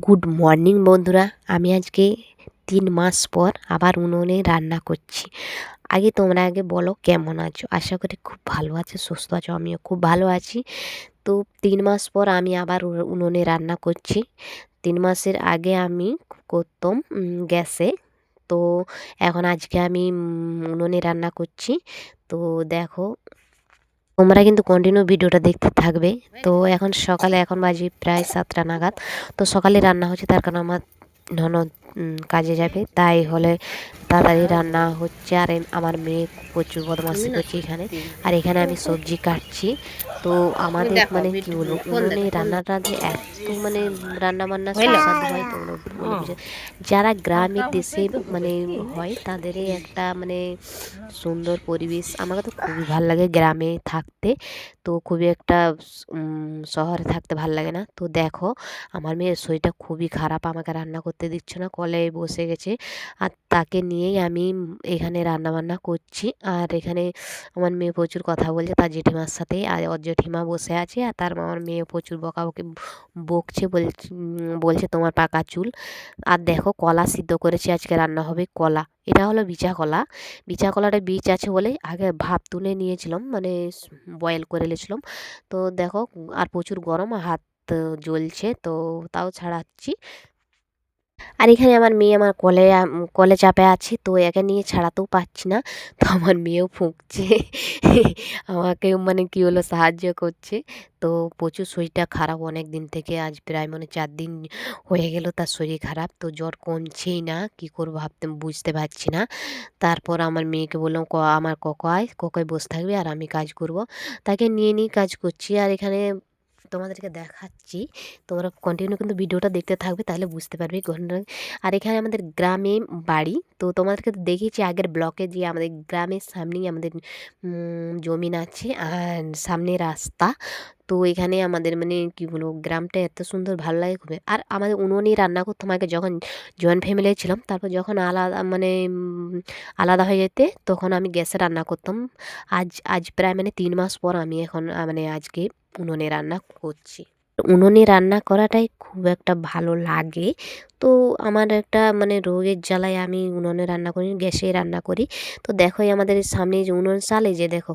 Good morning বন্ধুরা, আমি আজকে 3 মাস পর আবার উনুনে রান্না করছি। তোমরা আগে বলো কেমন আছো? আশা করি খুব ভালো আছো, সুস্থ আছো। আমিও খুব ভালো আছি। তো 3 মাস পর আমি আবার উনুনে রান্না করছি। 3 মাসের আগে আমি করতাম গ্যাসে। তো এখন আজকে আমি উনুনে রান্না করছি। তো দেখো, তোমরা কিন্তু কন্টিনিউ ভিডিওটা দেখতে থাকবে। তো এখন বাজে প্রায় 7টা নাগাদ। তো সকালে রান্না হচ্ছে, তার কারণ আমার ননদ কাজে যাবে, তাই হলে তাড়াতাড়ি রান্না হচ্ছে। আর আমার মেয়ে প্রচুর বদমাশি করছে এখানে। আর এখানে আমি সবজি কাটছি। তো আমাদের মানে কি বলবো, উনুনে রান্নাটা যে এত মানে রান্না বান্না সুস্বাদু হয় তোমরা বলে বুঝে। যারা গ্রামের দেশে মানে হয় তাদেরই একটা মানে সুন্দর পরিবেশ। আমাকে তো খুবই ভালো লাগে গ্রামে থাকতে। তো খুবই একটা শহরে থাকতে ভাল লাগে না। তো দেখো, আমার মেয়ের শরীরটা খুবই খারাপ, আমাকে রান্না করতে দিচ্ছে না, কলে বসে গেছে। আর তাকে নিয়েই আমি এখানে রান্না বান্না করছি। আর এখানে আমার মেয়ে প্রচুর কথা বলছে তার জেঠিমার সাথে। আর ওর জেঠিমা বসে আছে, আর তার আমার মেয়ে প্রচুর বকাবকি বকছে, বলছে তোমার পাকা চুল। আর দেখো, কলা সিদ্ধ করেছি, আজকে রান্না হবে কলা। এটা হলো বিচা কলা। বিচা কলাটা বীজ আছে বলে আগে ভাপ তুলে নিয়েছিলাম, মানে বয়েল করে নিয়েছিলাম। তো দেখো, আর প্রচুর গরম, হাত জ্বলছে, তো তাও ছাড়াচ্ছি। আর এখানে আমার মেয়ে আমার কলে চাপে আছে, তো একে নিয়ে ছাড়াতেও পারছি না। তো আমার মেয়েও ফুঁকছে আমাকে মানে কি হলো সাহায্য করছে। তো প্রচুর শরীরটা খারাপ অনেক দিন থেকে, আজ প্রায় মানে 4 দিন হয়ে গেল তার শরীর খারাপ। তো জ্বর কমছেই না, কি করবো বুঝতে পারছি না। তারপর আমার মেয়েকে বললাম আমার ককায় বসে থাকবে আর আমি কাজ করব। তাকে নিয়ে নিয়ে কাজ করছি। আর এখানে তোমাদেরকে দেখাচ্ছি, তোমরা কন্টিনিউ কিন্তু ভিডিওটা দেখতে থাকবে, তাহলে বুঝতে পারবে। আর এখানে আমাদের গ্রামে বাড়ি। তো তোমাদেরকে তো দেখিয়েছি আগের ব্লকে, যে আমাদের গ্রামের সামনেই আমাদের জমিন আছে আর সামনে রাস্তা। তো এখানে আমাদের মানে কি বলবো, গ্রামটা এত সুন্দর, ভালো লাগে খুবই। আর আমাদের উনুনেই রান্না করতাম আগে, যখন জয়েন্ট ফ্যামিলি ছিলাম। তারপর যখন আলাদা মানে আলাদা হয়ে যেতে, তখন আমি গ্যাসে রান্না করতাম। আজ আজ প্রায় মানে 3 মাস পর আমি এখন মানে আজকে উনুনে রান্না করছি। উনুনে রান্না করাটাই খুব একটা ভালো লাগে। তো আমার একটা মানে রোগের জ্বালায় আমি উনুনে রান্না করি, গ্যাসে রান্না করি। তো দেখো, আমাদের সামনে যে উনুন চালে, যে দেখো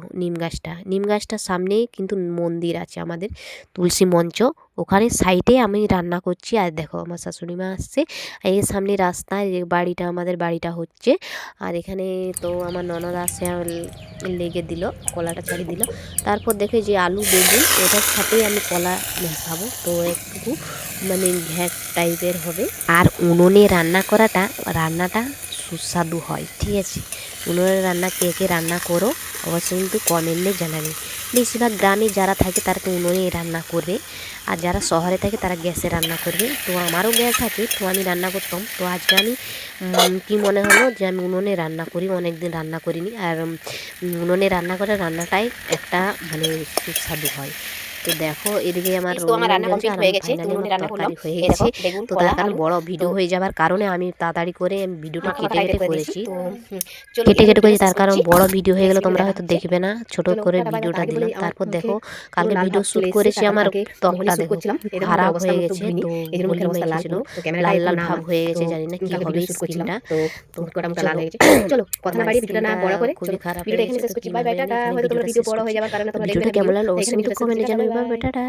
নিম গাছটার সামনেই কিন্তু মন্দির আছে আমাদের, তুলসী মঞ্চ। ওখানে সাইডে আমি রান্না করছি। আর দেখো, আমার শাশুড়ি মা আসছে। এই সামনে রাস্তায় যে বাড়িটা, আমাদের বাড়িটা হচ্ছে। আর এখানে তো আমার ননদ আসে, লেগে দিল, কলাটা ছাড়িয়ে দিল। তারপর দেখে যে আলু বেগুন ওটার সাথেই আমি কলা মেশাবো, তো একটু মানে ঘ্যাট টাইপের হবে। আর উনুনে রান্নাটা সুস্বাদু হয়, ঠিক আছে। উনুনের রান্না কে কে রান্না করো অবশ্যই কিন্তু কমেন্টে জানাবে। বেশিরভাগ গ্রামে যারা থাকে তারা তো উনুনেই রান্না করবে, আর যারা শহরে থাকে তারা গ্যাসে রান্না করবে। তো আমারও গ্যাস আছে, তো আমি রান্না করতাম। তো আজকে আমি কি মনে হলো যে আমি উনুনে রান্না করি, অনেক দিন রান্না করিনি। আর উনুনে রান্না করে রান্নাটাই একটা মানে সুস্বাদু হয়। তো দেখো, এদিকে আমার রান্না কমপ্লিট হয়ে গেছে। ফাইনালি উনুনে আমার রান্না করলাম, তরকারি হয়ে এই দেখো গেছে। বেগুন, তো কলা, তার কারণ আলু। বড় তো ভিডিও হয়ে যাবার কারণে আমি তাড়াতাড়ি করে ভিডিওটা মাখা কেটে মাখা টাইপের কেটে করে দিয়েছি। করেছি। তো চলো কেটে এই কেটে ভিডিওটা করেছি, শেষ তার কারণ করছি। বড় ভিডিও হয়ে গেলে নেক্সট ভিডিও তোমরা দেখা হয়তো হচ্ছে। দেখবে না, ছোট চলো করে টাটা বাই বাই। ভিডিওটা তার আগে বলি দিলাম। আমার তারপর মুখে দেখো, পুরো কালকে লাল ভিডিও ভাব শ্যুট চলে এসেছে, করেছি, তার কারণ আমার কালকে মোহিনী ত্বকটা শ্যুট দেখো করছিলাম। এই দেখো আমার খারাপ অবস্থা হয়ে মতো গেছে। ঘুরিনি, তো এই জন্য হোলি মুখের অবস্থা লাল মেখেছিল, পুরো। তো ক্যামেরাটা লাল একটু লাল না ভাব আমার, হয়ে তো গেছে, জানি না কি কালকে হবে ভিডিও শ্যুট করছিলাম। স্কিনটা। তো তো মুখটা মুখটা লাল চলো হয়ে গেছে। চলো কথা না আমার বাড়িয়ে ভিডিওটা না স্কিনটা বড় করে খুবই চলো খারাপ হয়ে ভিডিওটা গেছে, এখানে শেষ তো করছি। কী বাই হবে বাই, জানি টাটা। না, এখানে হয়তো তোমরা ভিডিওটা ভিডিও শেষ বড় করছি। হয়ে যাবার কারণে তো তোমরা দেখবে ভিডিওটা না কেমন ভিডিও। লাগলো তো অবশ্যই এখানে কিন্তু ভিডিওটা শেষ করছি। কমেন্টে টাটা বাই জানাবে। বাই। টাটা।